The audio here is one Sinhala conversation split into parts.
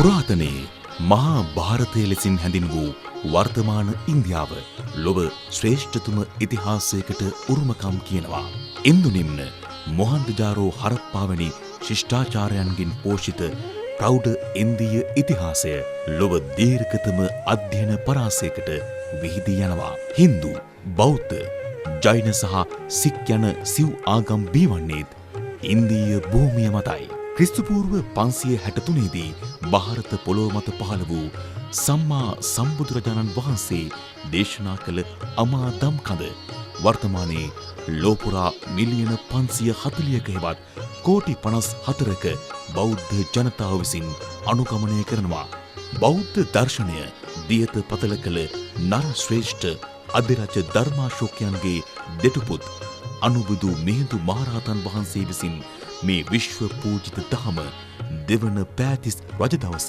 පුරාතනයේ මහා භාරතය ලෙසින් හැඳින් වූ වර්තමාන ඉන්දියාව ලොව ශ්‍රේෂ්ඨතම ඉතිහාසයකට උරුමකම් කියනවා. ඉන්දුනිම්න මොහන්දජාරෝ හරප්පා වැනි ශිෂ්ටාචාරයන්ගෙන් පෝෂිත ප්‍රෞಢ ඉන්දීය ඉතිහාසය ලොව දීර්ඝතම අධ්‍යයන පරාසයකට විහිදී යනවා. හින්දු, බෞද්ධ, ජෛන සහ සික් යන සිව් ආගම් බිහිවන්නේත් ඉන්දීය භූමිය මතයි. ක්‍රිස්තුපූර්ව 563 දී ಭಾರತ පොළොව මත පහළ වූ සම්මා සම්බුදුරජාණන් වහන්සේ දේශනා කළ අමා දම් කඳ වර්තමානයේ ලෝපුරා මිලියන 540ක හෙවත් කෝටි 54ක බෞද්ධ ජනතාව විසින් අනුගමනය කරනවා. බෞද්ධ දර්ශනය දියත පතල කළ නර ශ්‍රේෂ්ඨ අධිරාජ ධර්මාශෝකයන්ගේ දෙටුපුත් අනුබුදු මිහිඳු මහරහතන් වහන්සේ විසින් මේ විශ්ව පූජිත දහම දෙවන පෑතිස් රජදවස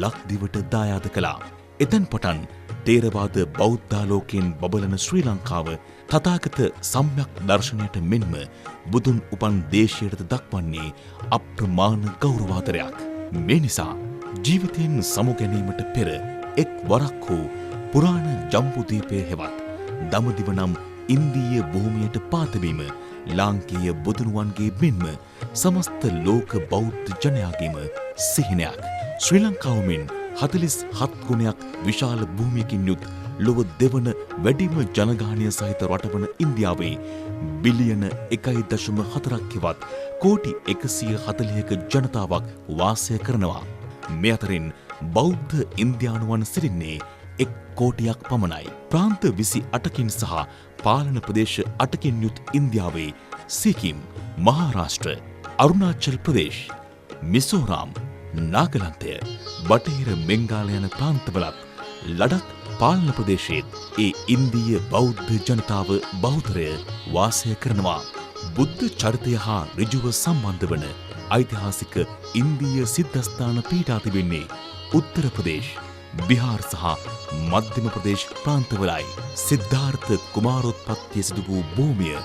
ලක්දිවට දායාද කළා. එතැන් පටන් ථේරවාද බෞද්ධාලෝකයෙන් බබලන ශ්‍රී ලංකාව තථාගත සම්‍යක් දර්ශනයට මෙන්ම බුදුන් උපන් දේශයට දක්වන්නේ අප්‍රමාණ ගෞරවාදරයක්. මේ නිසා ජීවිතයෙන් සමුගැනීමට පෙර එක් වරක් හෝ පුරාණ ජම්බුදීපය හෙවත් දඹදිව නම් ඉන්දීය භූමියට පාතවීම ලාංකීය බුදුනුවන්ගේ මෙන්ම සමස්ත ලෝක බෞද්ධ ජනයාගේම සිහිනයක්. ශ්‍රී ලංකාව මෙන් 47 ගුණයක් විශාල භූමියකින් යුත් ලොව දෙවන වැඩිම ජනගහනය සහිත රටවන ඉන්දියාවේ බිලියන 1.4ක් හෙවත් කෝටි 140ක ජනතාවක් වාසය කරනවා. මේ අතරින් බෞද්ධ ඉන්දියානුවන් සිටින්නේ 1 කෝටියක් පමණයි. ප්‍රාන්ත 28කින් සහ පාලන ප්‍රදේශ 8කින් යුත් ඉන්දියාවේ සිකිම්, මහාරාෂ්ට්‍ර, අරුණාචල් ප්‍රදේශ, මිසෝරාම්, නාගලන්තය, බටහිර මෙංගාල යන ප්‍රාන්තවලත් ලඩක් පාලන ප්‍රදේශයේත් ඒ ඉන්දීය බෞද්ධ ජනතාව බහුතරය වාසය කරනවා. බුද්ධ චරිතය හා ඍජුව සම්බන්ධ වන ඓතිහාසික ඉන්දීය සිද්ධස්ථාන පීඨා තිබෙන්නේ උත්තර ප්‍රදේශ, බිහාර් සහ මධ්‍යම ප්‍රදේශ ප්‍රාන්තවලයි. සිද්ධාර්ථ කුමාරෝත්පත්තිය සිදු වූ භූමිය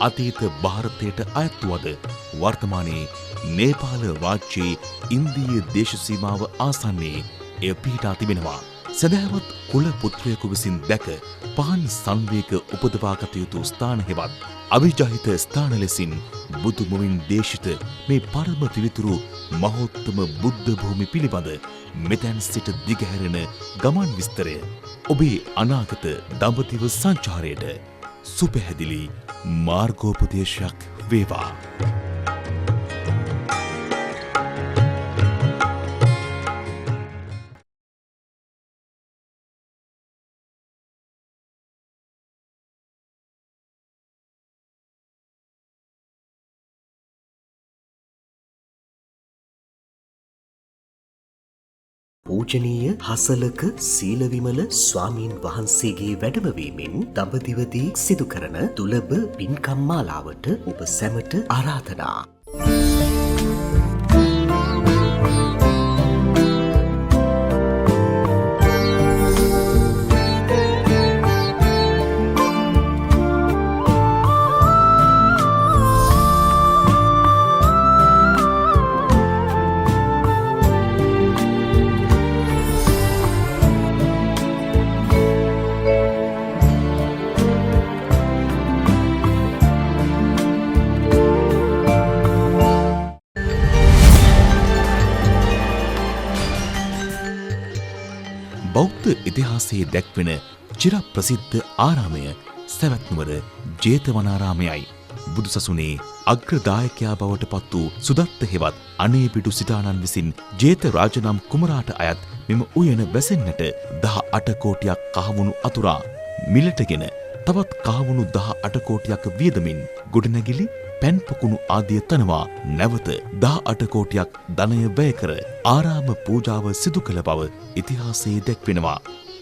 අතීත ಭಾರತයට අයත් වූද වර්තමානයේ නේපාල රාජ්‍යයේ ඉන්දීය දේශ සීමාව ආසන්නයේ එය පිහිටා තිබෙනවා. සදහවත් කුල පුත්‍රයෙකු විසින් දැක පහන් සංවේග උපදවාගත යුතු ස්ථාන හෙවත් අවිජහිත ස්ථාන ලෙසින් බුදු මුවින් දේශිත මේ පරම පිවිතුරු මහෝත්තම බුද්ධ භූමි පිළිබඳ මෙතැන් සිට දිගහැරෙන ගමන් විස්තරය ඔබේ අනාගත දඹදිව සංචාරයට සුපැහැදිලි මාර්ගෝපදේශයක් වේවා. පූජනීය හසලක සීලවිමල ස්වාමීන් වහන්සේගේ වැඩමවීමෙන් දඹදිවදී සිදු කරන දුලබ පින්කම් මාලාවට ඔබ සැමට ආරාධනා. බෞද්ධ ඉතිහාසයේ දැක්වෙන චිර ප්‍රසිද්ධ ආරාමය සවැත්නුවර ජේතවනාරාමයයි. බුදුසසුනේ අග්‍රදායකයා බවට පත් වූ සුදත්ත හෙවත් අනේපිඩු සිටානන් විසින් ජේත රාජ නම් කුමරාට අයත් මෙම උයන වැසෙන්නට 18 කෝටියක් කහවණු අතුරා මිලටගෙන තවත් කහවණු 18 කෝටියක් වියදමින් ගොඩනැගිලි පැන්පොකුණු ආදිය තනවා නැවත 18 කෝටියක් ධනය වැය කර ආරාම පූජාව සිදු කළ බව ඉතිහාසයේ දැක්වෙනවා.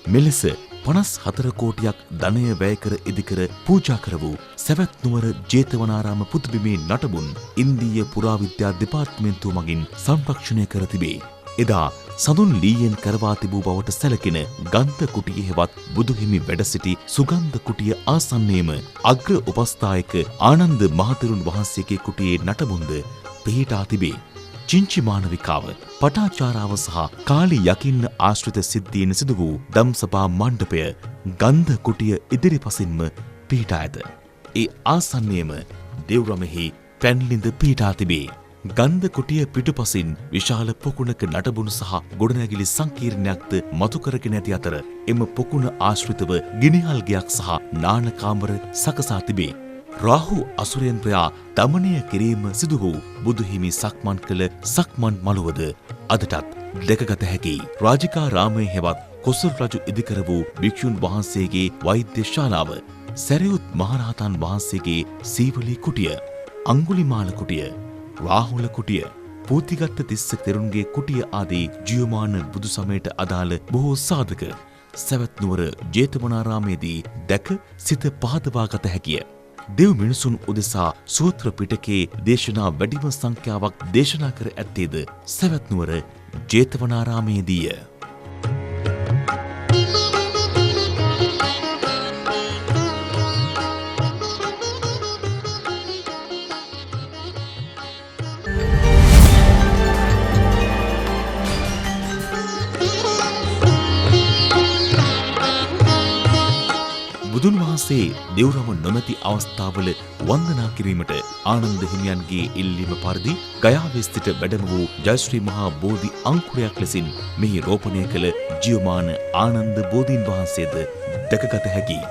මෙලෙස 54 කෝටියක් ධනය වැය කර ඉදිකර පූජා කර වූ සවැත් නුවර ජේතවනාරාම පුදබිමේ නටබුන් ඉන්දීය පුරාවිද්‍යා දෙපාර්තමේන්තුව මගින් සංරක්ෂණය කර තිබේ. එදා සඳුන් ලීයෙන් කරවා තිබූ බවට සැලකෙන ගන්ධ කුටිය හෙවත් බුදුහිමි වැඩ සිටි සුගන්ධ කුටිය ආසන්නයේම අග්‍ර උපස්ථායක ආනන්ද මහතෙරුන් වහන්සේගේ කුටියේ නටබුන්ද පිහිටා තිබේ. චිංචි මානවිකාව, පටාචාරාව සහ කාලි යකින්න ආශ්‍රිත සිද්ධීන් සිදු වූ දම්සභා මණ්ඩපය ගන්ධ කුටිය ඉදිරිපසින්ම පිහිටා ඇත. ඒ ආසන්නයේම දෙව්රමෙහි පැන්ලිඳ පිහිටා තිබේ. ගන්ධ කුටිය පිටුපසින් විශාල පොකුණක නටබුණු සහ ගොඩනැගිලි සංකීර්ණයක්ද මතු කරගෙන ඇති අතර එම පොකුණ ආශ්‍රිතව ගිනිහල්ගයක් සහ නානකාමර සකසා තිබේ. රාහු අසුරේන්ද්‍රයා දමනය කිරීම සිදු වූ බුදුහිමි සක්මන් කළ සක්මන් මළුවද අදටත් දැකගත හැකි. රාජිකාරාමයේ හෙවත් කොසල් රජු ඉදිකර වූ භික්ෂුන් වහන්සේගේ වෛද්‍ය ශාලාව, සැරියුත් මහරහතන් වහන්සේගේ සීවලී කුටිය, අංගුලිමාල කුටිය, රාහුල කුටිය, පූතිගත්ත තිස්ස තෙරුන්ගේ කුටිය ආදී ජීවමාන බුදු සමයට අදාළ බොහෝ සාධක සවැත් නුවර ජේතවනාරාමේදී දැක සිත පහදවා ගත හැකිය. දෙව් මිනිසුන් උදෙසා සූත්‍ර පිටකේ දේශනා වැඩිම සංඛ්‍යාවක් දේශනා කර ඇත්තේද සවැත් නුවර ජේතවනාරාමේදීය. බුදුන් වහන්සේ දෙව්රම නොමැති අවස්ථාවල වන්දනා කිරීමට ආනන්ද හිමියන්ගේ ඉල්ලීම පරිදි ගයාවේ සිට වැඩම වූ ජයශ්‍රී මහා බෝධි අංකුරයක් ලෙසින් මෙහි රෝපණය කළ ජීවමාන ආනන්ද බෝධීන් වහන්සේද දැකගත හැකියි.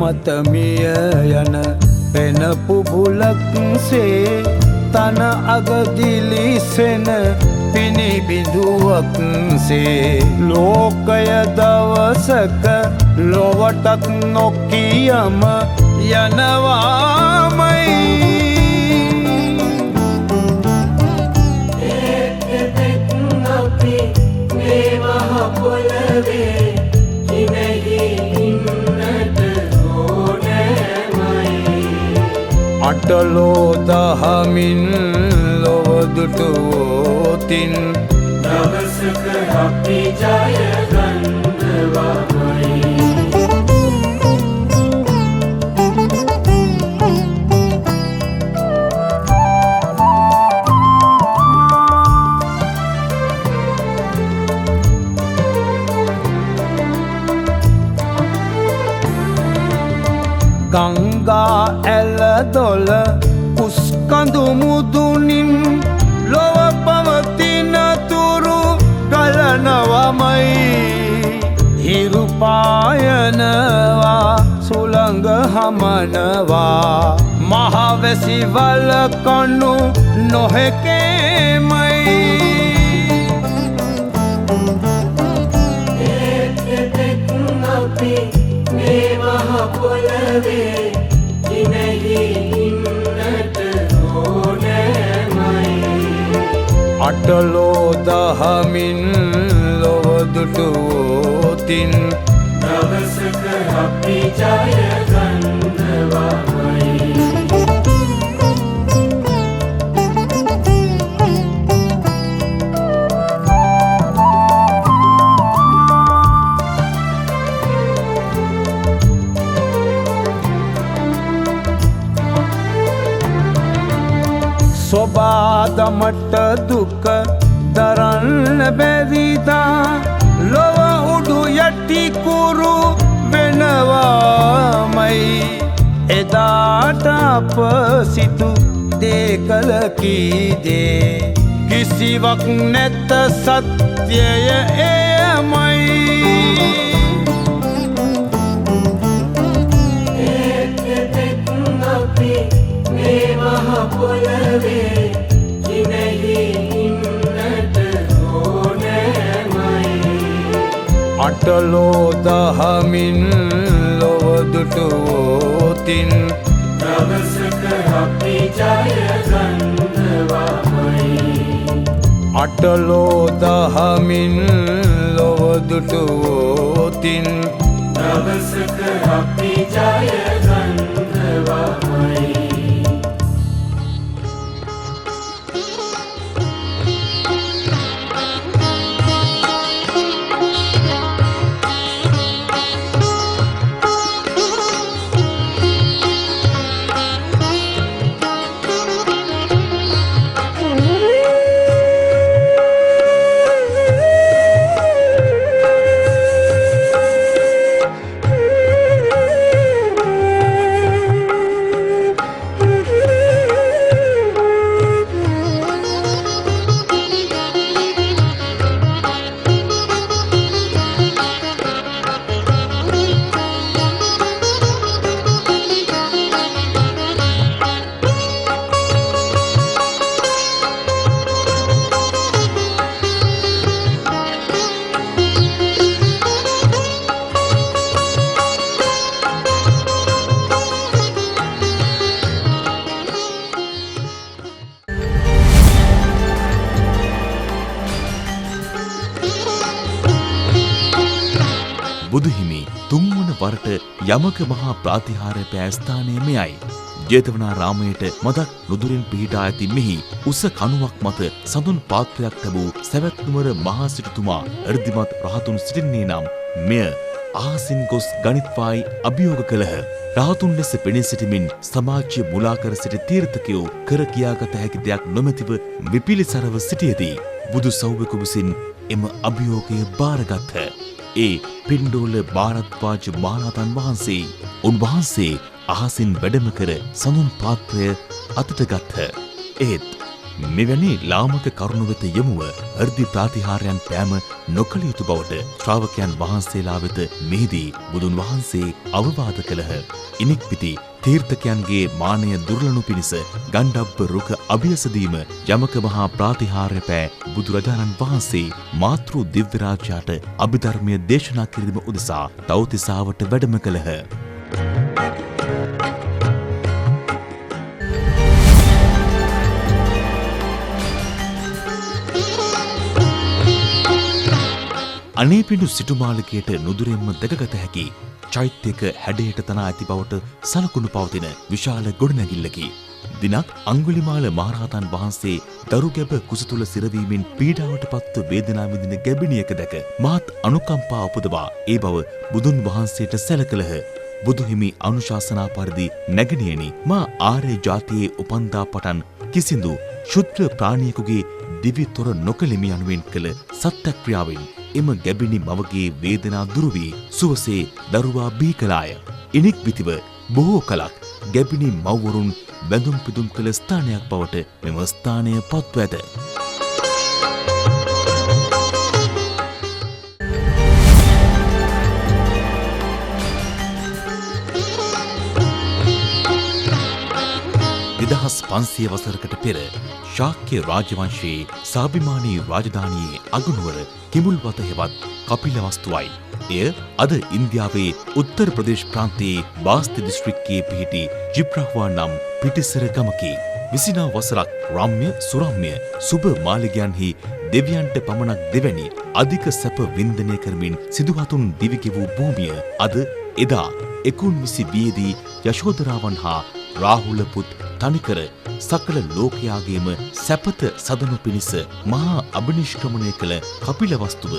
මතමිය යන පෙන පුබුලක්සේ තන අගදිලිසෙන පිණිබිඳුවක්සේ ලෝකය දවසක ලොවටත් නොකියම යනවාමයි. ඒකෙතෙක් අපි මේ මහ පොළවේ හිනෙහි අටලෝ දහමින් ලොවදුටුවෝතින් දවසක අපි ජයගන්නවාමයි. ගංගා ඇල දොල කුස්කඳු මුදුනින් ලොව පවතින තුරු ගලනවමයි. හිරු පායනවා සුළඟ හමනවා මහවැසි වල කණු නොහැකේමයි. ඒකෙතෙක් අපි මේ මහ පොළවේ හිනෙහි ඉන්නට ඕනෑමයි. අටලෝ දහමින් ලොවදුටුවෝතින් දවසක අපි ජයගන්නවාමයි. සොබාදමට දුක දරන්න බැරිදා ලොව උඩු යටිකුරු වෙනවාමයි. එදාට අප සිතු දේකල කීදේ කිසිවක් නැත සත්‍යය එයමයි. ඒකෙතෙක් අපි මේ මහ පොළවේ හිනෙහි ඉන්නට ඕනෑමයි. අටලෝ දහමින් ලොවදුටුවෝතින් දවසක අපි ජයගන්නවාමයි. අටලෝ දහමින් ලොව දුටුවෝතින් දවසක අපි ජය ගන්නවාමයි. බුදුහිමි තුන්වන වරට යමක මහා ප්‍රාතිහාර්ය පෑ ස්ථානය මෙයයි. ජේතවනාරාමයට මදක් නුදුරින් පිහිටා ඇති මෙහි උස කණුවක් මත සඳුන් පාත්‍රයක් තැබූ සැවැත් නුවර මහා සිටුතුමා එර්දිමත් රහතුන් සිටින්නේ නම් මෙය අහසින් ගොස් ගණිත්වායි අභියෝග කළහ. රහතුන් ලෙස පෙනී සිටිමින් සමාජය මුලා කර සිටි තීර්ථකයෝ කර කියාගත හැකි දෙයක් නොමැතිව විපිලිසරව සිටියදී බුදු සෞවක විසින් එම අභියෝගය බාරගත්හ. ඒ පින්ඩෝල භාරද්වාජ මහරහතන් වහන්සේ උන්වහන්සේ අහසින් වැඩම කර සඳුන් පාත්‍රය අතට ගත්හ. ඒත් මෙවැනි ලාමක කරුණු වෙත යොමුව හෘදි ප්‍රාතිහාර්යයන් පෑම නොකළ යුතු බවට ශ්‍රාවකයන් වහන්සේලා වෙත මෙහිදී බුදුන් වහන්සේ අවවාද කළහ. ඉනික්පිති තීර්ථකයන්ගේ මානය දුර්ලනු පිණිස ගණ්ඩබ්බ රුක අභියසදීම යමක මහා ප්‍රාතිහාර්ය පෑ බුදුරජාණන් වහන්සේ මාතෘ දිව්‍ය රාජයාට අභිධර්මය දේශනා කිරීම උදෙසා තව්තිසාවට වැඩම කළහ. අනේපිඬු සිටුමාලිකයට නුදුරින්ම දැකගත හැකි චෛත්‍යක හැඩයට තනා ඇති බවට සලකුණු පවතින විශාල ගොඩනැගිල්ලකි. දිනක් අංගුලිමාල මහරහතන් වහන්සේ දරුගැබ කුස තුල සිරවීමෙන් පීඩාවට පත්ව වේදනා විඳින ගැබිණියක දැක මහත් අනුකම්පා උපදවා ඒ බව බුදුන් වහන්සේට සැලකලහ. බුදුහිමි අනුශාසනා පරිදි නැගණියනි මා ආර්ය ජාතියේ උපන්දා පටන් කිසිදු ශුද්‍ර ප්‍රාණියෙකුගේ දිවි තොර නොකෙලිමි යනුවෙන් කළ සත්‍යක්‍රියාවෙන් එම ගැබිණි මවගේ වේදනා දුරු වී සුවසේ දරුවා බිහි කළාය. ඉනික් විතිව බොහෝ කලක් ගැබිණි මව්වරුන් බැඳුම් පිදුම් කළ ස්ථානයක් බවට මෙම ස්ථානය පත්ව ඇත. දෙදහස් 500 වසරකට පෙර ශාක්‍ය රාජවංශයේ සාභිමානී රාජධානියේ අගනුවර කිඹුල්වත හෙවත් කපිලවස්තුවයි. එය අද ඉන්දියාවේ උත්තර ප්‍රදේශ ප්‍රාන්තයේ බාස්ති දිස්ත්‍රික්කයේ පිහිටි ජිබ්‍රහ්වා නම් පිටිසර ගමකි. 29 වසරක් රම්‍ය සුරම්‍ය සුබ මාලිගයන්හි දෙවියන්ට පමණක් දෙවැනි අධික සැප වින්දනය කරමින් සිදුහතුන් දිවිගෙ වූ භූමිය අද එදා 19 වියේදී යශෝදරාවන් හා රාහුල පුත් තනිකර සකල ලෝකයාගේම සැපත සදනු පිණිස මහා අභිනිෂ්ක්‍රමණය කළ කපිලවස්තුව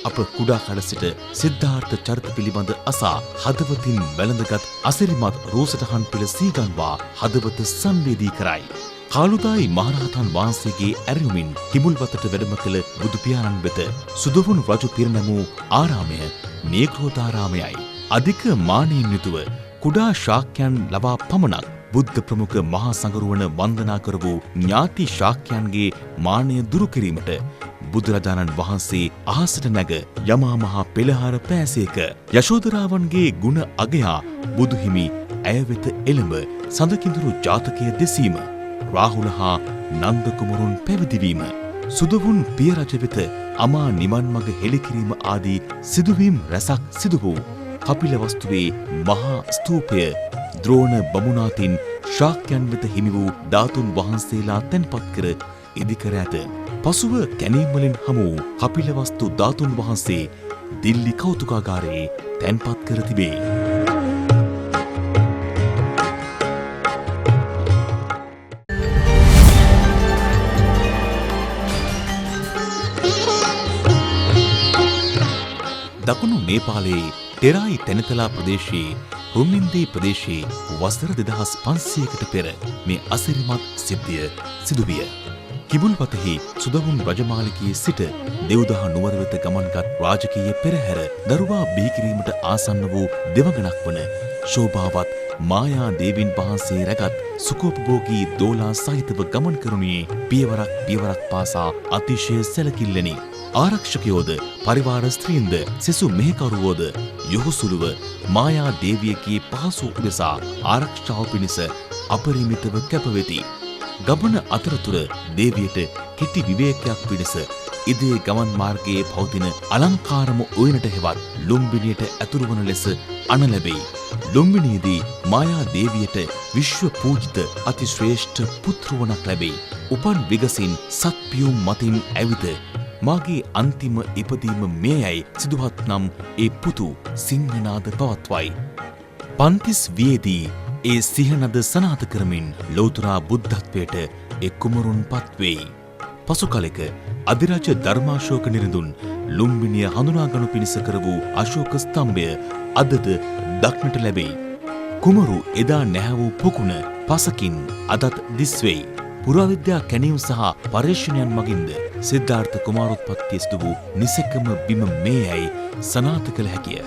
අප කුඩා කල සිට සිද්ධාර්ථ චරිත පිළිබඳ අසා හදවතින් වැළඳගත් අසිරිමත් රූසටහන් පිළ සීගන්වා හදවත සංවේදී කරයි. කාලුදායි මහරහතන් වහන්සේගේ ඇරයුමින් කිඹුල්වතට වැඩම කළ බුදු පියාණන් වෙත සුදොවුණු රජු පිරිනැමූ ආරාමය නේග්‍රෝධාරාමයයි. අධික මානයෙන් යුතුව කුඩා ශාක්‍යයන් ලබා පමණක් බුද්ධ ප්‍රමුඛ මහා සංඝරුවන වන්දනා කර වූ ඥාති ශාක්‍යයන්ගේ මානය දුරු කිරීමට බුදුරජාණන් වහන්සේ අහසට නැග යමා මහා පෙළහර පෑසේක. යශෝදරාවන්ගේ ගුණ අගයා බුදුහිමි ඇය වෙත එළඹ සඳකිඳුරු ජාතකය දෙසීම, රාහුල හා නන්ද කුමරුන් පැවිදිවීම, සුදවුන් පිය රජ වෙත අමා නිවන් මඟ හෙළිකිරීම ආදී සිදුවීම් රැසක් සිදු වූ කපිලවස්තුවේ මහා ස්තූපය ද්‍රෝණ බමුණාතින් ශාක්‍යයන් වෙත හිමි වූ ධාතුන් වහන්සේලා තැන්පත් කර ඉදිකර ඇත. පසුව කැණීම්වලින් හමු වූ කපිලවස්තු ධාතුන් වහන්සේ දිල්ලි කෞතුකාගාරයේ තැන්පත් කර තිබේ. දකුණු නේපාලයේ ටෙරායි තැනතලා ප්‍රදේශයේ රුමින්දේ ප්‍රදේශයේ වසර 2500කට පෙර මේ අසිරිමත් සිද්ධිය සිදුවිය. කිඹුල්වතෙහි සුදවුන් රජමාලිගයේ සිට දෙව්දා නුවර වෙත ගමන්ගත් රාජකීය පෙරහැර දරුවා බිහිකිරීමට ආසන්න වූ දෙවඟනක් වන ශෝභාවත් මායා දේවින් වහන්සේ රැගත් සුඛෝපභෝගී දෝලා සහිතව ගමන් කරුණේ පියවරක් පාසා අතිශය සැලකිල්ලෙනි. ආරක්ෂකයෝද පරිවාර ස්ත්‍රීන්ද සෙසු මෙහෙකරුවෝද යොහුසුළුව මායා දේවියගේ පහසු උදෙසා ආරක්ෂාව පිණිස අපරිමිතව කැපවෙති. ගමන අතරතුර දේවියට කෙටි විවේකයක් පිණිස ඉදේ ගමන් මාර්ගයේ පවතින අලංකාරම උයනට හෙවත් ලුම්බිනියට ඇතුළු වන ලෙස අණ ලැබෙයි. ලුම්බිනියේදී මායා දේවියට විශ්ව පූජිත අතිශ්‍රේෂ්ඨ පුත්‍රවණක් ලැබෙයි. උපන් විගසින් සත්පියුම් මතින් ඇවිද මාගේ අන්තිම ඉපදීම මේයයි සිදුවත් නම් ඒ පුතු සිංහනාද පවත්වයි. පන්තිස් වියේදී ඒ සිහනද සනාථ කරමින් ලෝතුරා බුද්ධත්වයට ඒ කුමරුන් පත්වෙයි. පසු කලෙක අධිරාජ ධර්මාශෝක නිරිඳුන් ලුම්බිනිය හඳුනාගනු පිණිස කර වූ අශෝක ස්තම්භය අදද දක්නට ලැබෙයි. කුමරු එදා නැහැ වූ පොකුණ පසකින් අදත් දිස්වෙයි. පුරාවිද්‍යා කැණීම් සහ පර්යේෂණයන් මගින්ද සිද්ධාර්ථ කුමාරෝත්පත්තිය සිදු වූ නිසකම බිම මේයයි සනාථ කළ හැකිය.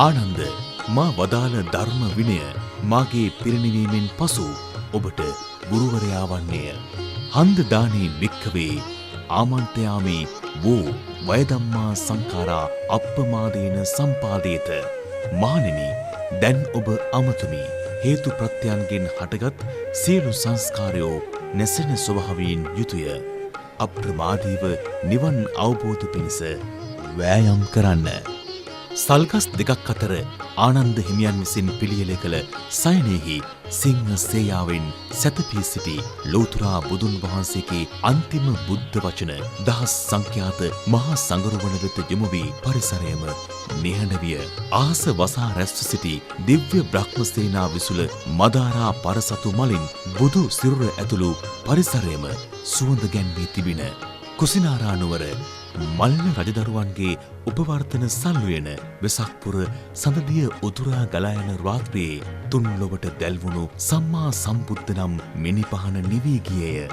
ආනන්ද මා වදාළ ධර්ම විනය මාගේ පිරිනිවීමෙන් පසු ඔබට ගුරුවරයා වන්නේය. හන්ද දානේ වික්කවේ ආමන්ත්‍රයාමේ වූ වයදම්මා සංඛාරා අප්පමාදේන සම්පාදේත. මහණෙනි දැන් ඔබ අමතුමි. හේතු ප්‍රත්‍යයන්ගෙන් හටගත් සියලු සංස්කාරයෝ නැසෙන ස්වභාවයෙන් යුතුය. අප්‍රමාදීව නිවන් අවබෝධ පිණිස වෑයම් කරන්න. සල්ගස් දෙකක් අතර ආනන්ද හිමියන් විසින් පිළියෙල කළ සයනෙහි සිංහ සේයාවෙන් සැතපී සිටි ලෝතුරා බුදුන් වහන්සේගේ අන්තිම බුද්ධ වචන දහස් සංඛ්‍යාත මහා සංගරුවන වෙත යොමු වී පරිසරයම නිහඬ විය. ආස වසා රැස්ව සිටි දිව්‍ය බ්‍රහ්ම සේනා විසුල මදාරා පරසතු මලින් බුදු සිරුර ඇතුළු පරිසරයම සුවඳ ගැන්වී තිබින කුසිනාරා නුවර මල්ල රජදරුවන්ගේ උපවර්තන සල්ුවන වෙසක්පුර සඳදිය උතුරා ගලා යන රාත්‍රියේ තුන් ලොවට දැල්වුණු සම්මා සම්බුද්ධ නම් මිනිපහන නිවී ගියේය.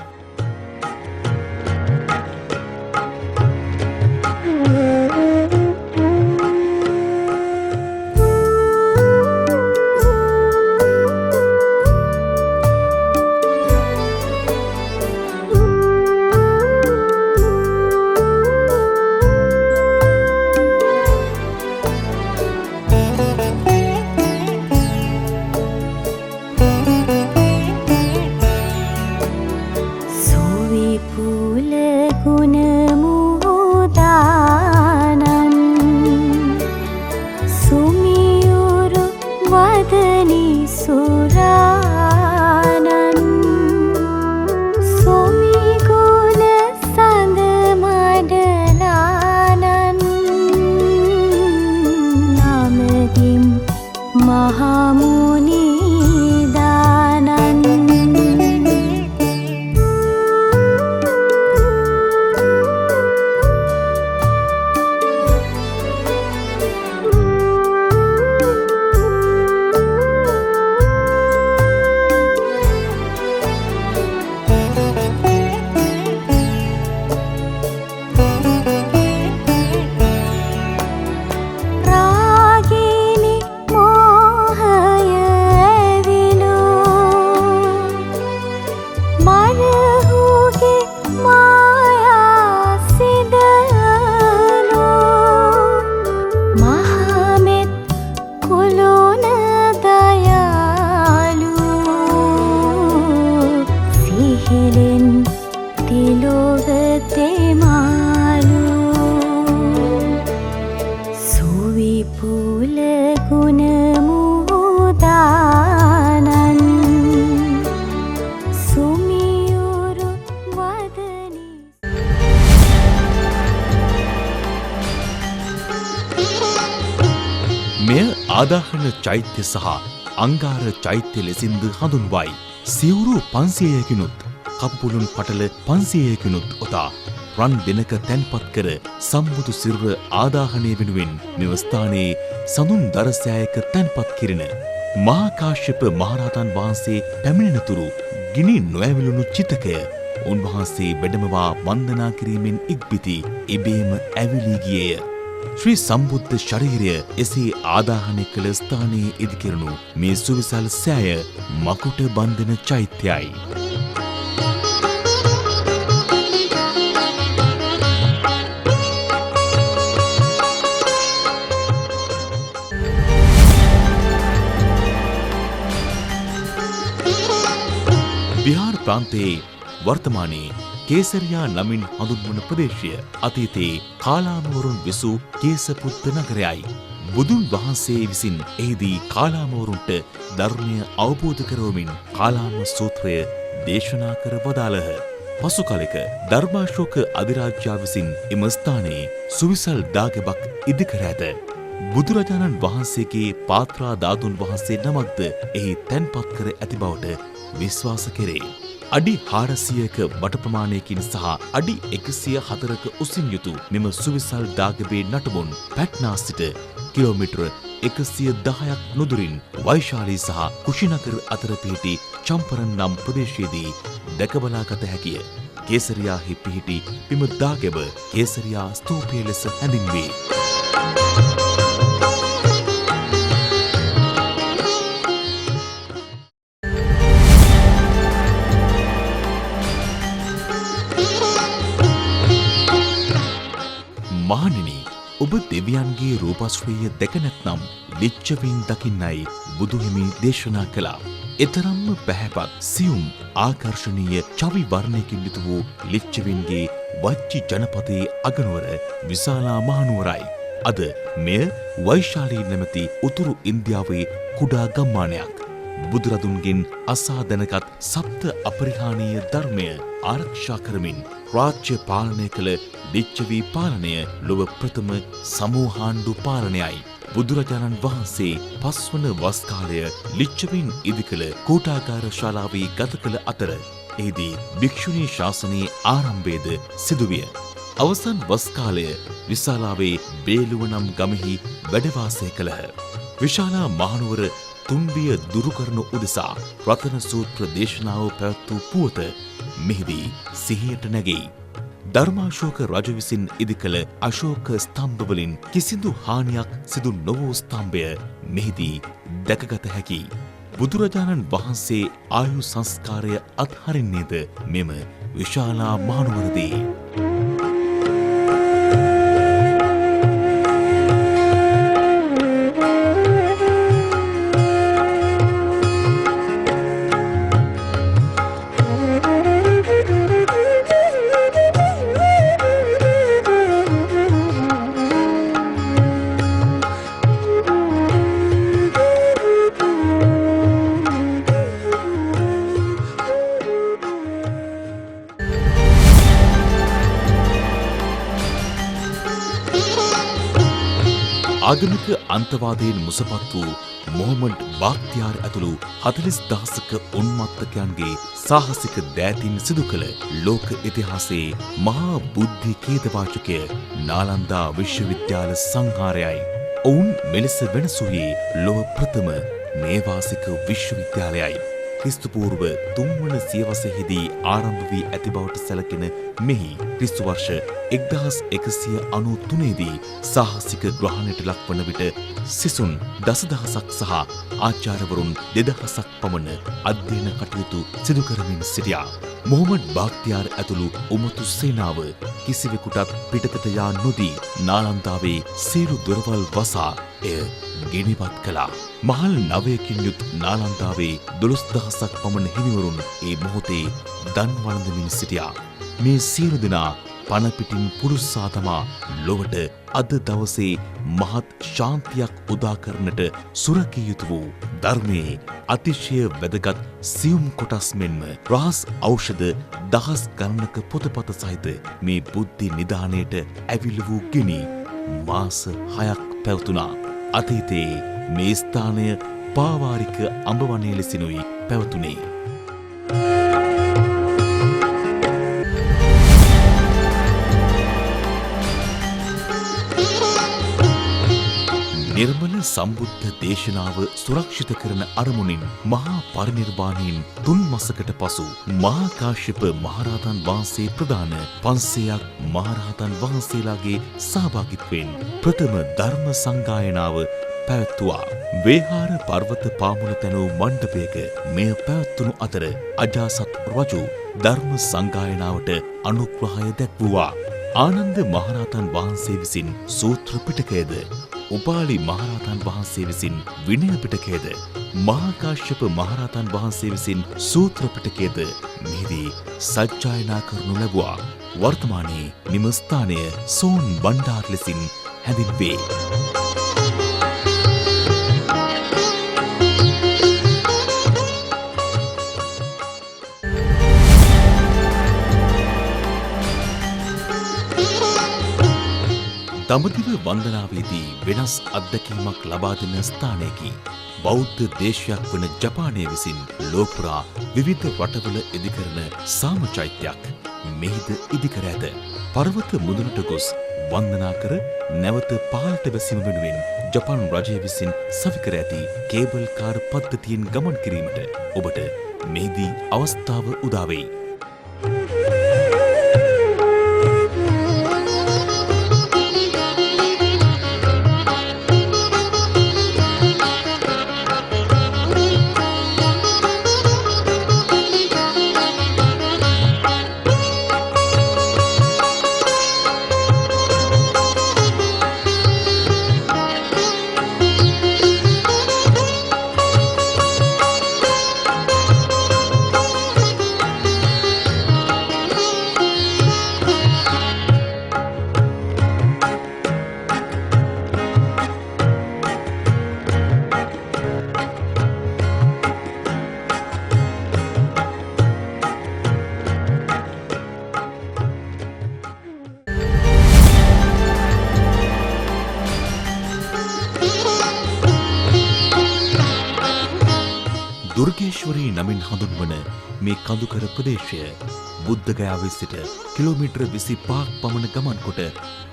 මෙය ආදාහන චෛත්‍ය සහ අංගාර චෛත්‍ය ලෙසින්ද හඳුන්වයි. සිවුරු 500කිනුත් කපුපුළුන් පටල 500කිනුත් ඔතා රන් දෙනක තැන්පත් කර සම්බුදු සිරුර ආදාහනය වෙනුවෙන් මෙම ස්ථානයේ සඳුන් දරසෑයක තැන්පත් කිරින මහා කාශ්‍යප මහරහතන් වහන්සේ පැමිණෙනතුරු ගිනි නොඇවිලුණු චිතකය උන්වහන්සේ වැඩමවා වන්දනා කිරීමෙන් ඉක්බිති ඉබේම ඇවිලී ගියේය. ශ්‍රී සම්බුද්ධ ශරීරය එසේ ආදාහනය කළ ස්ථානයේ ඉදිකරනු මේ සුවිසල් සෑය මකුට බන්ධන චෛත්‍යයි. බිහාර ප්‍රාන්තයේ වර්තමානයේ කේසරියා නමින් හඳුන්වන ප්‍රදේශය අතීතයේ කාලාමවරුන් විසූ කේසපුත්ත නගරයයි. බුදුන් වහන්සේ විසින් එහිදී කාලාමවරුන්ට ධර්මය අවබෝධ කරවමින් කාලාම සූත්‍රය දේශනා කර වදාළහ. පසු කලෙක ධර්මාශෝක අධිරාජ්‍යා විසින් එම ස්ථානයේ සුවිසල් දාගැබක් ඉදිකර ඇත. බුදුරජාණන් වහන්සේගේ පාත්‍රා ධාතුන් වහන්සේ නමක්ද එහි තැන්පත් කර ඇති බවට විශ්වාස කෙරේ. අඩි 400ක බට ප්‍රමාණයකින් සහ අඩි 104ක උසින් යුතු මෙම සුවිසල් දාගැබේ නටබුන් පැට්නා සිට කිලෝමීටර 110ක් නුදුරින් වෛශාලී සහ කුෂිනගර අතර පිහිටි චම්පරන් නම් ප්‍රදේශයේදී දැකබලාගත හැකිය. කේසරියාහි පිහිටි පිම දාගැබ කේසරියා ස්තූපය ලෙස හැඳින්වේ. මහණෙනි, ඔබ දෙවියන්ගේ රූපශ්‍රීය දැක නැත්නම් ලිච්ඡවීන් දකින්නයි බුදුහිමි දේශනා කළා. එතරම්ම පැහැපත් සියුම් ආකර්ශනීය චවි වර්ණයකින් යුතු වූ ලිච්ඡවීන්ගේ වච්චි ජනපදයේ අගනුවර විශාලා මහනුවරයි. අද මෙය වෛශාලී නැමැති උතුරු ඉන්දියාවේ කුඩා ගම්මානයක්. බුදුරදුන්ගෙන් අසා දැනගත් සප්ත අපරිහානීය ධර්මය ආරක්ෂා කරමින් රාජ්‍ය පාලනය කළ ලිච්ඡවී පාලනය ලොව ප්‍රථම සමූහාණ්ඩු පාලනයයි. බුදුරජාණන් වහන්සේ පස්වන වස් කාලය ලිච්ඡවීන් ඉදිකළ කෝටාගාර ශාලාවේ ගත කළ අතර එහිදී භික්ෂුණී ශාසනයේ ආරම්භයද සිදුවිය. අවසන් වස් කාලය විශාලාවේ බේලුව නම් ගමෙහි වැඩ වාසය කළහ. විශාලා මහනුවර තුන්බිය දුරු කරනු උදෙසා රතන සූත්‍ර දේශනාව පැවැත් වූ පුවත මෙහිදී සිහියට නැගෙයි. ධර්මාශෝක රජු විසින් ඉදිකළ අශෝක ස්තම්භ වලින් කිසිදු හානියක් සිදු නොවූ ස්තම්භය මෙහිදී දැකගත හැකියි. බුදුරජාණන් වහන්සේ ආයු සංස්කාරය අත්හරින්නේද මෙම විශාලා මහනුවරදී. ආගමික අන්තවාදයෙන් මුසපත් වූ මොහොමඩ් බාක්තියාර් ඇතුළු 40,000ක උන්මත්තකයන්ගේ සාහසික දෑතින් සිදු කළ ලෝක ඉතිහාසයේ මහා බුද්ධි කේතවාචකය නාලන්දා විශ්වවිද්‍යාල සංහාරයයි. ඔවුන් මෙලෙස වෙනසුයේ ලොව ප්‍රථම නේවාසික විශ්වවිද්‍යාලයයි. ක්‍රිස්තුපූර්ව 3 වන සියවසෙහිදී ආරම්භ වී ඇති බවට සැලකෙන මෙහි ක්‍රිස්තු වර්ෂ 1193 දී සාහසික ග්‍රහණයට ලක්වන විට සිසුන් 10,000ක් සහ ආචාර්යවරුන් 2,000ක් පමණ අධ්‍යයන කටයුතු සිදු කරමින් සිටියා. මොහොමඩ් බාක්තියාර් ඇතුළු උමතු සේනාව කිසිවෙකුටත් පිටතට යා නොදී නාලන්දාවේ සියලු දොරවල් වසා එය ගෙනිවත් කළා. මහල් 9කින් යුත් නාලන්දාවේ 12,000ක් පමණ හිමිවරුන් ඒ මොහොතේ දන් වළඳමින් සිටියා. මේ සියලු දෙනා පණ පිටින් පුරුස්සා තමා ලොවට අද දවසේ මහත් ශාන්තියක් උදා කරන්නට සුරකිය යුතු වූ ධර්මයේ අතිශය වැදගත් සියුම් කොටස් මෙන්ම රහස් ඖෂධ දහස් ගණනක පොතපත සහිත මේ බුද්ධි නිධානයට ඇවිල්ල වූ ගිනි මාස 6ක් පැවතුණා. අතීතයේ මේ ස්ථානය පාවාරික අඹවනයේ ලෙසිනුයි පැවතුනේ. නිර්මල සම්බුද්ධ දේශනාව සුරක්ෂිත කරන අරමුණින් මහා පරිනිර්වාණයෙන් 3 මාසකට පසු මහා කාශ්‍යප මහරහතන් වහන්සේ ප්‍රදාන 500ක් මහරහතන් වහන්සේලාගේ සහභාගීත්වයෙන් ප්‍රථම ධර්ම සංගායනාව පැවැත්වුවා. වේහාර පර්වත පාමුල තැනූ මණ්ඩපයක මෙය පැවැත්වුණු අතර අජාසත් රජු ධර්ම සංගායනාවට අනුග්‍රහය දැක්වුවා. ආනන්ද මහරහතන් වහන්සේ විසින් සූත්‍ර පිටකයද, උපාලි මහරහතන් වහන්සේ විසින් විනය පිටකයද, මහා කාශ්‍යප මහරහතන් වහන්සේ විසින් සූත්‍ර පිටකයද මෙහිදී සජ්ජායනා කරනු ලැබුවා. වර්තමානයේ නිම ස්ථානය සෝන් බණ්ඩාර ලෙසින් හැඳින්වේ. දඹදිව වන්දනාවේදී වෙනස් අත්දැකීමක් ලබා දෙන ස්ථානයකි. බෞද්ධ දේශයක් වන ජපානය විසින් ලෝකපුරා විවිධ රටවල ඉදිකරන සාම චෛත්‍යයක් මෙහිද ඉදිකර ඇත. පර්වත මුදුනට ගොස් වන්දනා කර නැවත පහළට බැසීම වෙනුවෙන් ජපාන් රජය විසින් සවිකර ඇති කේබල් කාර් පද්ධතියෙන් ගමන් කිරීමට ඔබට මෙහිදී අවස්ථාව උදා වෙයි. දුර්ගේශ්වරී නමින් හඳුන්වන මේ කඳුකර ප්‍රදේශය බුද්ධගයාවේ සිට කිලෝමීටර් 25ක් පමණ ගමන් කොට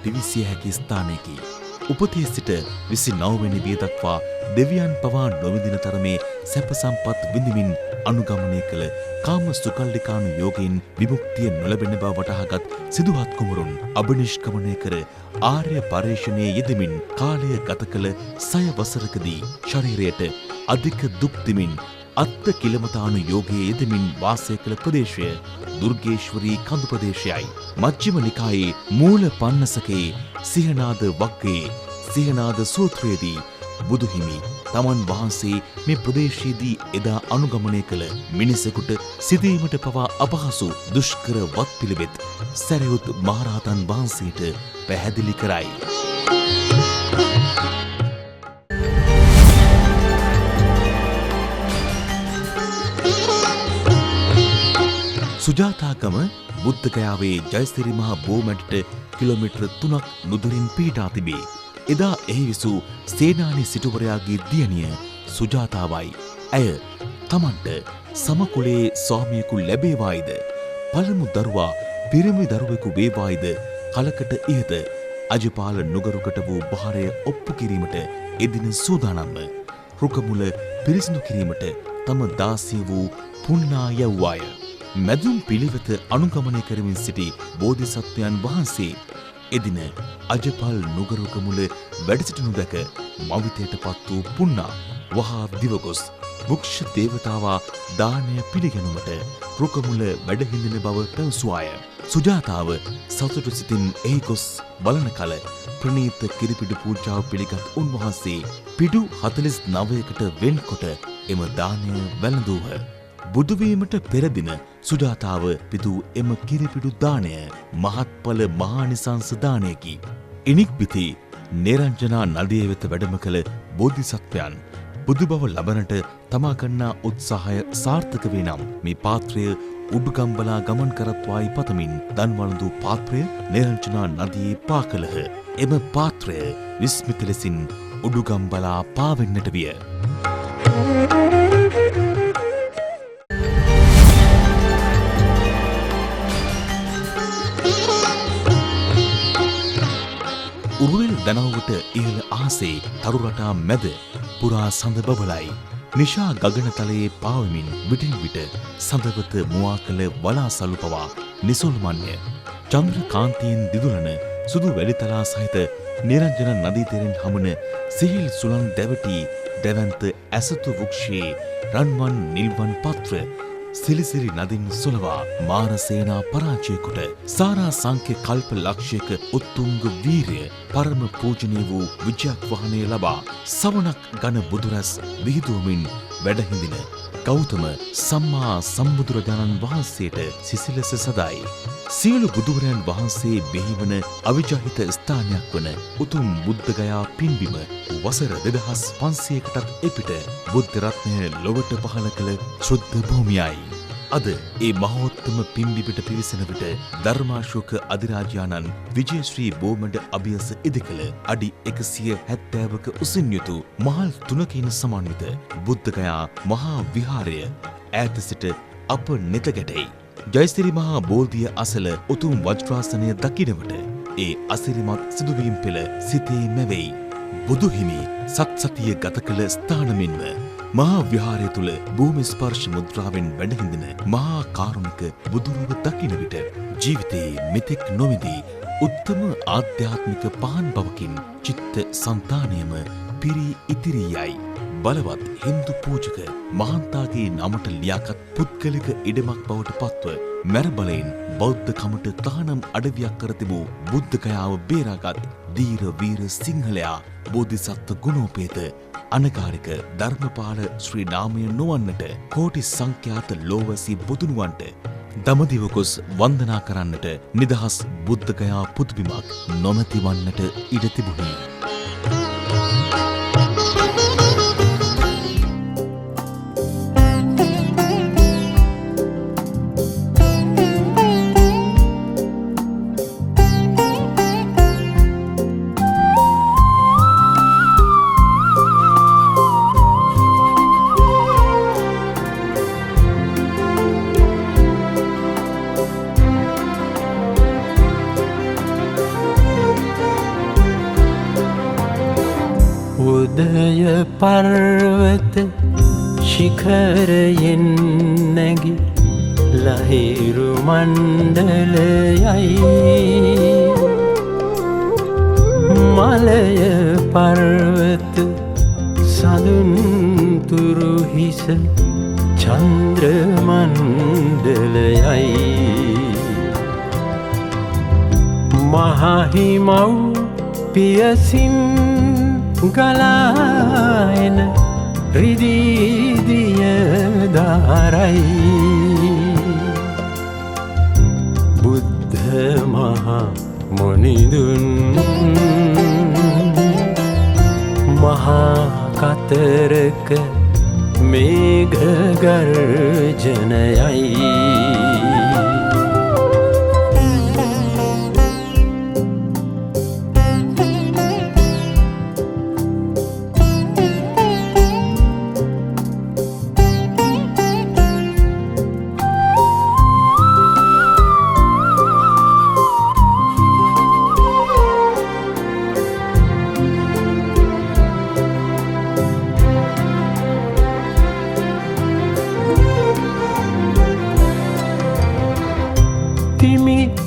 පිවිසිය හැකි ස්ථානයකි. උපතේ සිට 29 වෙනි විය දක්වා දෙවියන් පවා නොවිඳින තරමේ සැප සම්පත් විඳිමින් අනුගමනය කළ කාම සුකල්ලිකානු යෝගයෙන් විමුක්තිය නොලැබෙන බව වටහාගත් සිදුහත් කුමරුන් අබනිෂ්ක්‍මණය කර ආර්ය පර්යේෂණයේ යෙදමින් කාලය ගත කළ 6 වසරකදී ශරීරයට අධික දුක් දෙමින් අත්ත කිලමතානු යෝගයේ යෙදමින් වාසය කළ ප්‍රදේශය දුර්ගේශ්වරී කඳු ප්‍රදේශයයි. මජ්ක්‍ධිම නිකායේ මූල පන්නසකේ සිහනාද වග්ගයේ සිහනාද සූත්‍රයේදී බුදුහිමි තමන් වහන්සේ මේ ප්‍රදේශයේදී එදා අනුගමනය කළ මිනිසෙකුට සිතීමට පවා අපහසු දුෂ්කර වත් පිළිවෙත් සැරියුත් මහරහතන් වහන්සේට පැහැදිලි කරයි. සුජාතාගම බුද්ධගයාවේ ජයසිරි මහ බෝමැටට කිලෝමීටර් 3ක් නුදුරින් පිහිටා තිබේ. එදා එහි විසූ සේනානි සිටුවරයාගේ දියණිය සුජාතාවයි. ඇය තමන්ට සමකුලේ ස්වාමියෙකු ලැබේවායිද, පළමු දරුවා පිරිමි දරුවෙකු වේවායිද කලකට ඉහත අජපාල නුගරුකට වූ භාරය ඔප්පු කිරීමට එදින සූදානම්ව රුකමුල පිරිසිදු කිරීමට තම දාසිය වූ පුන්නා යව්වාය. මැදුම් පිළිවෙත අනුගමනය කරමින් සිටි බෝධිසත්වයන් වහන්සේ එදින අජපල් නුගරුකමුල වැඩ සිටිනු දැක මවිතයට පත් වූ පුන්නා වහා දිවගොස් වෘක්ෂ දේවතාවා දානය පිළිගැනුමට රුකමුල වැඩහිඳින බව පැවසුවාය. සුජාතාව සතුටු සිතින් එහි ගොස් බලන කල ප්‍රණීත කිරිපිඩු පූජාව පිළිගත් උන්වහන්සේ පිඩු 49කට වෙන්කොට එම දානය වැළඳූහ. බුදුවීමට පෙර දින සුජාතාව පිදූ එම කිරිපිඩු දානය මහත්ඵල මහානිසංස දානයකි. ඉනික්බිති නිරංජනා නදිය වෙත වැඩම කළ බෝධිසත්වයන් බුදුබව ලබනට තමා ගන්නා උත්සාහය සාර්ථක වේ නම් මේ පාත්‍රය උඩුගම්බලා ගමන් කරත්වායි පතමින් දන්වළඳු පාත්‍රය නිරංජනා නදියේ පා කළහ. එම පාත්‍රය විස්මිත ලෙසින් උඩුගම්බලා පාවෙන්නට විය. උරුවෙල් දනව්වට ඉහළ ආසේ තරු රටා මැද පුරා සඳ බබලයි. නිශා ගගනතලයේ පාවමින් විටින් විට සඳවත මුවා කළ වලාසලු පවා නිසොල්මන්ය. චන්ද්‍ර කාන්තියෙන් දිදුලන සුදු වැලිතලා සහිත නිරංජන නදී තෙරෙන් හමුන සිහිල් සුළං දැවටි දැවන්ත ඇසතු වෘක්ෂයේ රන්වන් නිල්වන් පත්‍ර සිලිසිරි නදින් සොලවා මාරසේනා පරාජයකොට සාරා සංඛ්‍ය කල්ප ලක්ෂයක උත්තුංග වීරය පරම පූජනීය වූ විජයක් වහනය ලබා සමනක් ගණ බුදුරැස් විහිදුවමින් වැඩහිඳින ගෞතම සම්මා සම්බුදුරජාණන් වහන්සේට සිසිලස සදායි. සියලු බුදුවරයන් වහන්සේ බිහිවන අවිජහිත ස්ථානයක් වන උතුම් බුද්ධගයා පින්බිම වසර 2500කටත් එපිට බුද්ධ රත්නය ලොවට පහළ කළ ශුද්ධ භූමියයි. අද ඒ මහෝත්තම පින්බිමට පිවිසෙන විට ධර්මාශෝක අධිරාජානන් විජයශ්‍රී බෝමඩ අභියස ඉදිකළ අඩි 170ක උසින් යුතු මහල් 3කින් සමන්විත බුද්ධගයා මහා විහාරය ඈත සිට අප නෙත ගැටෙයි. ජයසිරි මහා බෝධිය අසල උතුම් වජ්‍රාසනය දකිනවට ඒ අසිරිමත් සිදුවීම් පෙළ සිතේ මැවෙයි. බුදුහිමි සත්සතිය ගත කළ ස්ථානමින්ම මහා විහාරය තුළ භූමි ස්පර්ශ මුද්‍රාවෙන් වැඩහිඳින මහා කාරුණික බුදුරුව දකින විට ජීවිතයේ මෙතෙක් නොවිදී උත්තම ආධ්‍යාත්මික පහන් බවකින් චිත්ත සංතානයම පිරී ඉතිරියයි. බලවත් හින්දු පූජක මහන්තාගේ නමට ලියාගත් පුද්ගලික ඉඩමක් බවට පත්ව මැරබලයෙන් බෞද්ධ කමට තහනම් අඩවියක් කර තිබූ බුද්ධගයාව බේරාගත් දීර වීර සිංහලයා බෝධිසත්ව ගුණෝපේත අනගාരിക ධර්මපාල ශ්‍රී නාමය නොවන්නට කෝටි සංඛ්‍යාත ලෝවැසි බුදුනුවන්ට දමදිව ගොස් වන්දනා කරන්නට නිදහස් බුද්ධගයා පුදුබිමක් නොමැති වන්නට ඉඩ තිබුණි. උදය පර්වත ශිඛරයෙන් නැගි ලහිරු මණ්ඩලයයි මලය පර්වත සඳුන් තුරු හිස චන්ද්‍ර මණ්ඩලයයි මහහිමව් පියසින් ගලායන රිදීදිය දාරයි බුද්ධ මහා මොනිදුන් මහා කතරක මේඝ ගර්ජනයයි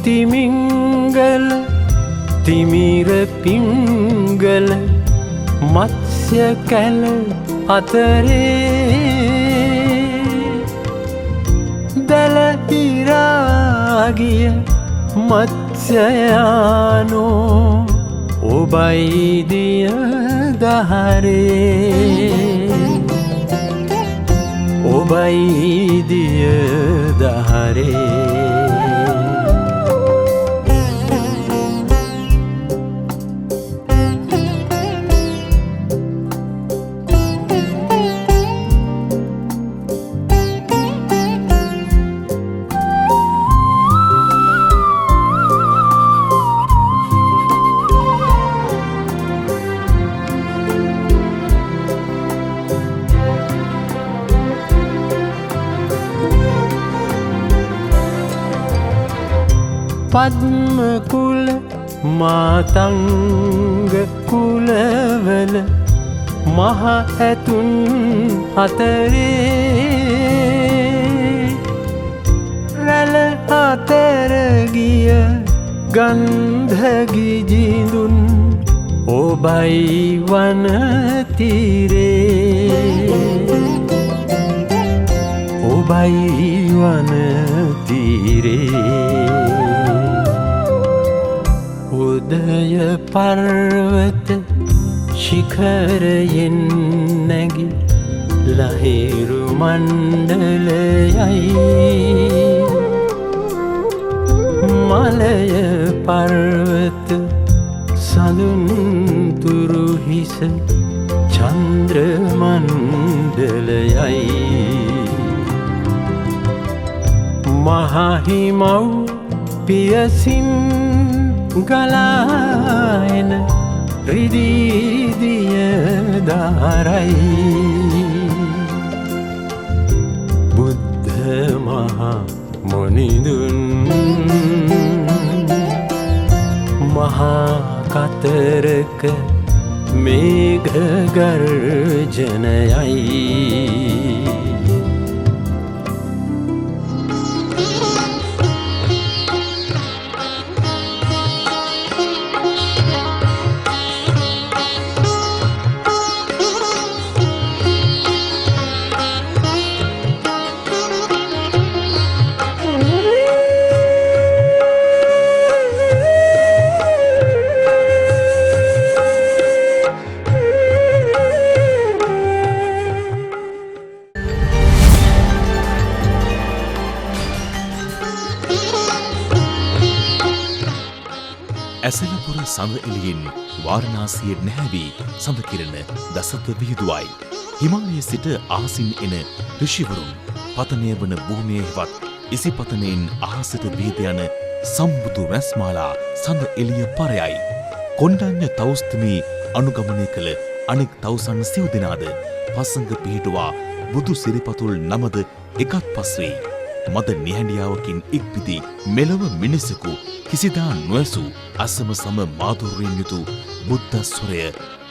තිමිංගල තිමිර පිංගල මත්ස්‍ය කැල අතරේ දල ඉරාගිය මත්ස්‍යයානෝ ඔබයි දිය දහරේ ඔබයි දිය දහරේ පද්ම කුල මාතංග කුලවල මහ ඇතුන් අතරේ රැළ අතර ගිය ගන්ධගිජිඳුන් ඔබයි වනතිරේ ඔබයි වනතිරේ උදය පර්වත ශිඛරයෙන් නැගි ලහිරු මණ්ඩලයයි මලය පර්වත සඳුන් තුරු හිස චන්ද්‍ර මණ්ඩලයයි මහහිමව් පියසින් ගලායන රිදීදිය දාරයි බුද්ධ මහා මොනිඳුන් මහා කතරක මේඝ ගර්ජනයයි ඇසලපුර සඳ එළියෙන් වාරණාසිය නැහැවී සඳ කිරණ දසත විහිදුවයි. හිමාලයේ සිට අහසින් එන ඍෂිවරුන් පතනය වන භූමියේ හෙවත් ඉසිපතනයෙන් අහසට විහිද යන සම්බුදු රැස්මාලා සඳ එළිය පරයයි. කොණ්ඩඤ්ඤ තවුස්තුමී අනුගමනය කළ අනෙක් තවුසන් සිව් දෙනාද පසඟ පිහිටුවා බුදු සිරිපතුල් නමද එකත් පස් වෙයි. මද නිහඬියාවකින් ඉක්බිති මෙලොව මිනිසෙකු කිසිදා නොඇසූ අසම සම මාධුර්යෙන් යුතු බුද්ධස්වරය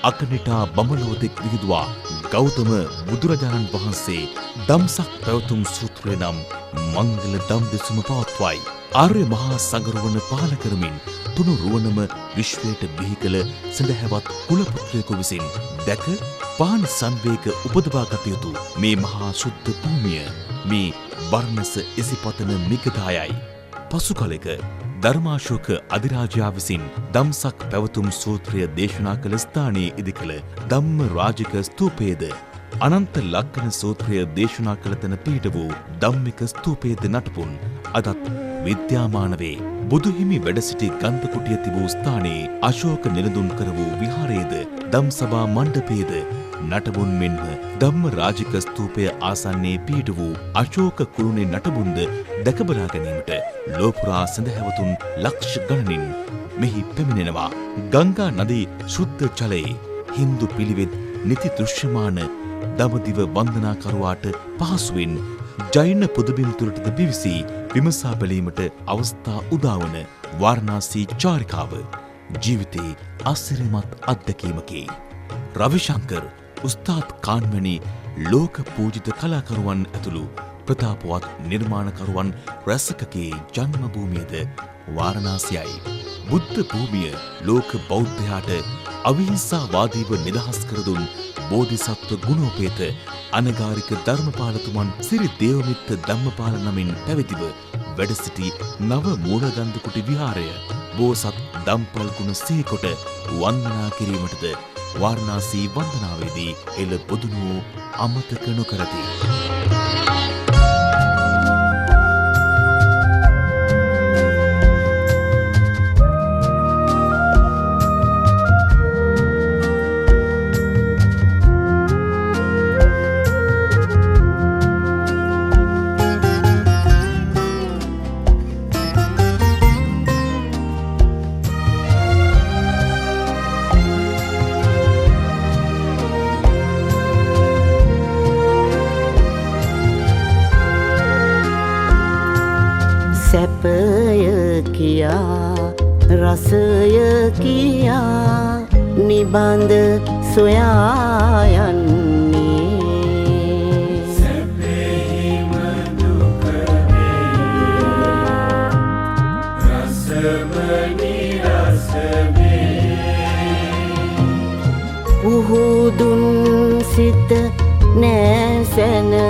අකනිටා බඹලොවතෙක් විහිදුවා ගෞතම බුදුරජාණන් වහන්සේ දම්සක් පැවතුම් සූත්‍රය නම් මංගල දම් දෙසුම පවත්වයි. ආර්ය මහා සංඝරුවන පහල කරමින් තුණු රුවනම විශ්වයට බිහි කළ සඳහැවත් කුලපුත්‍රයෙකු විසින් දැක පහන් සංවේග උපදවා ගත යුතු මේ මහා සුද්ධ භූමිය මේ බර්ණස එසිපතන මිගදායයි. පසු කලෙක ධර්මාශෝක අධිරාජයා විසින් දම්සක් පැවතුම් සූත්‍රය දේශනා කළ ස්ථානයේ ඉදිකළ ධම්ම රාජික ස්තූපයේද අනන්ත ලක්කන සූත්‍රය දේශනා කළ තැන පිහිට වූ ධම්මික ස්තූපයේද නටපුන් අදත් විද්‍යාමාන වේ. බුදුහිමි වැඩ සිටි ගන්ධ කුටිය තිබූ ස්ථානයේ අශෝක නිලඳුන් කර වූ විහාරයේද ධම්සභා මණ්ඩපයේද නටබුන් මෙන්ම ධම්ම රාජික ස්තූපය ආසන්නයේ පිහිට වූ අශෝක කුළුණේ නටබුන්ද දැකබලා ගැනීමට ලෝපුරා සඳහැවතුන් ලක්ෂ ගණනින් මෙහි පැමිණෙනවා. ගංගා නදී ශුද්ධ ජලයේ හින්දු පිළිවෙත් නිති දෘශ්‍යමාන දමදිව වන්දනාකරුවාට පහසුවෙන් ජෛන පුදබිම් තුළටද පිවිසී විමසා බැලීමට අවස්ථා උදාවන වාරණාසී චාරිකාව ජීවිතයේ අසිරිමත් අත්දැකීමකි. රවිශංකර් උස්තාද් කාන්මැනි ලෝක පූජිත කලාකරුවන් ඇතුළු ප්‍රතාපවත් නිර්මාණකරුවන් රැසකගේ ජන්මභූමියද වාරණාසියයි. බුද්ධ භූමිය ලෝක බෞද්ධයාට අවිහිංසාවාදීව නිදහස් කර දුන් බෝධිසත්ව ගුණෝපේත අනගාരിക ධර්මපාලතුමන් සිරි දේවමිත්ත ධම්මපාල නමින් පැවිදිව වැඩ සිටි නව මූලගන්ධ කුටි විහාරය බෝසත් දම්පල් ගුණ සිහිකොට වන්දනා කිරීමටද වාරණාසී වන්දනාවේදී එළ බොදුනුවෝ අමතක නොකරති. කියා රසය කියා නිබඳ සොයා යන්නේ සැපෙහිම දුක වේ රසම නිරස වේ පුහුදුන් සිත නැසැනසෙන්නේ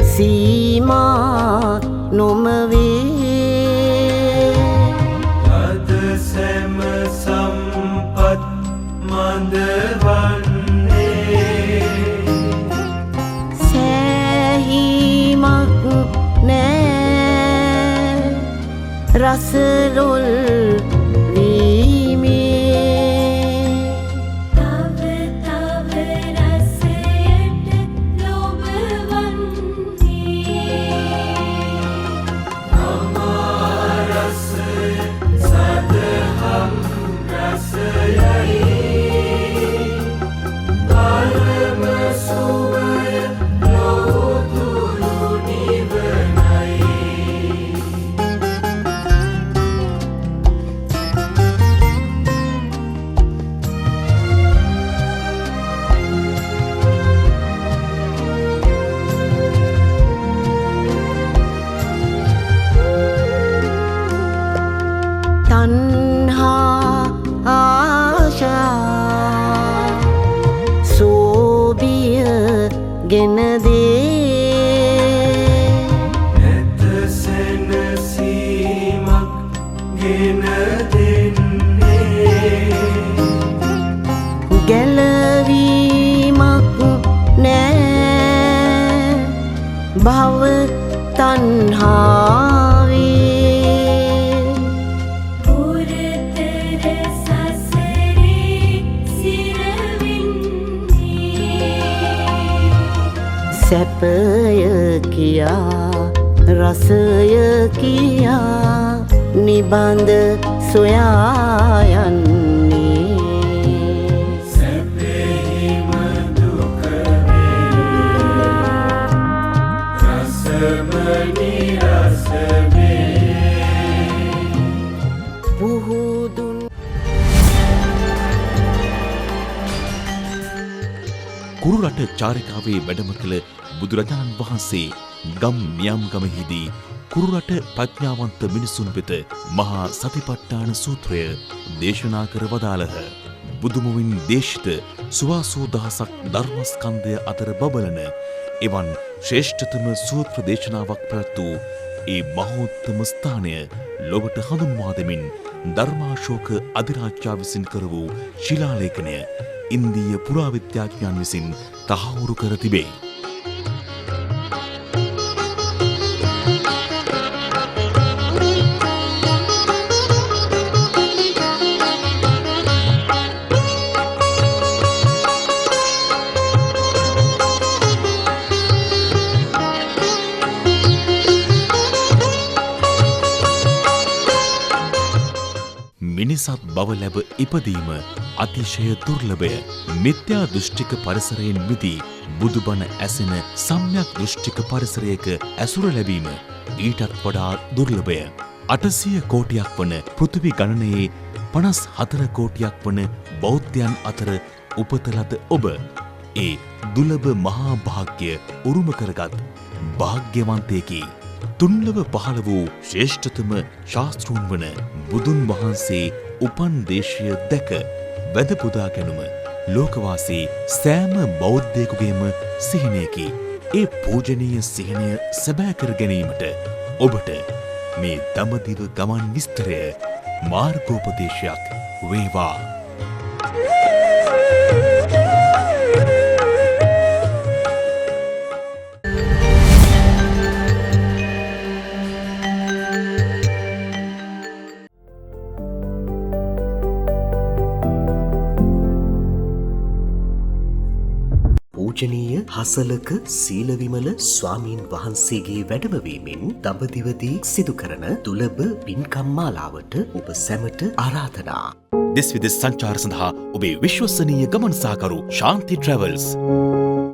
සීමා නොමවේ අද සැම සම්පත් මඳ වන්නේ සෑහීමක් නෑ රසලොල් තණ්හා ආශා සෝබිය ගෙන දේ නැත සැනසීමක් ගෙන දෙන්නේ ගැලවීමක් නෑ භව තණ්හාවේ සැපය කියා රසය කියා නිබඳ සොයා යන්නේ සැපෙහිම දුක වේ රසම නිරස වේ පුහුදුන් කුරුරට චාරිකාවේ වැඩම කළ බුදුරජාණන් වහන්සේ ගම් නියම් ගමෙහිදී කුරුරට ප්‍රඥාවන්ත මිනිසුන් වෙත මහා සතිපට්ඨාන සූත්‍රය දේශනා කර වදාළහ. බුදුමුවින් දේශිත සුවාසූ දහසක් ධර්මස්කන්ධය අතර බබලන එවන් ශ්‍රේෂ්ඨතම සූත්‍ර දේශනාවක් පැවැත් වූ ඒ මහෝත්තම ස්ථානය ලොවට හඳුන්වා දෙමින් ධර්මාශෝක අධිරාජ්‍යා විසින් කර වූ ශිලාලේඛනය ඉන්දීය පුරාවිද්‍යාඥයන් විසින් තහවුරු කර තිබේ. මිනිසත් බව ලැබ ඉපදීම අතිශය දුර්ලභය. මිත්‍යා දෘෂ්ටික පරිසරයෙන් මිදී බුදුබණ ඇසෙන සම්‍යක් දෘෂ්ටික පරිසරයක ඇසුර ලැබීම ඊටත් වඩා දුර්ලභය. 800 කෝටියක් වන පෘථිවි ගණනයේ 54 කෝටියක් වන බෞද්ධයන් අතර උපත ලද ඔබ ඒ දුර්ලභ මහා භාග්‍ය උරුම කරගත් භාග්‍යවන්තයෙකි. තුන්ලව පහළ වූ ශ්‍රේෂ්ඨතම ශාස්තෘන් වන බුදුන් වහන්සේ උපන් දේශය දැක වැද පුදා ගැනුම ලෝකවාසී සෑම බෞද්ධයෙකුගේම සිහිනයකි. ඒ පූජනීය සිහිනය සැබෑ කර ගැනීමට ඔබට මේ දඹදිව ගමන් විස්තරය මාර්ගෝපදේශයක් වේවා. පූජනීය හසලක සීලවිමල ස්වාමීන් වහන්සේගේ වැඩමවීමෙන් දඹදිවදී සිදු කරන දුලබ පින්කම් මාලාවට ඔබ සැමට ආරාධනා. දෙස් විදෙස් සංචාර සඳහා ඔබේ විශ්වසනීය ගමන් සහකරු ශාන්ති ට්‍රැවල්ස්.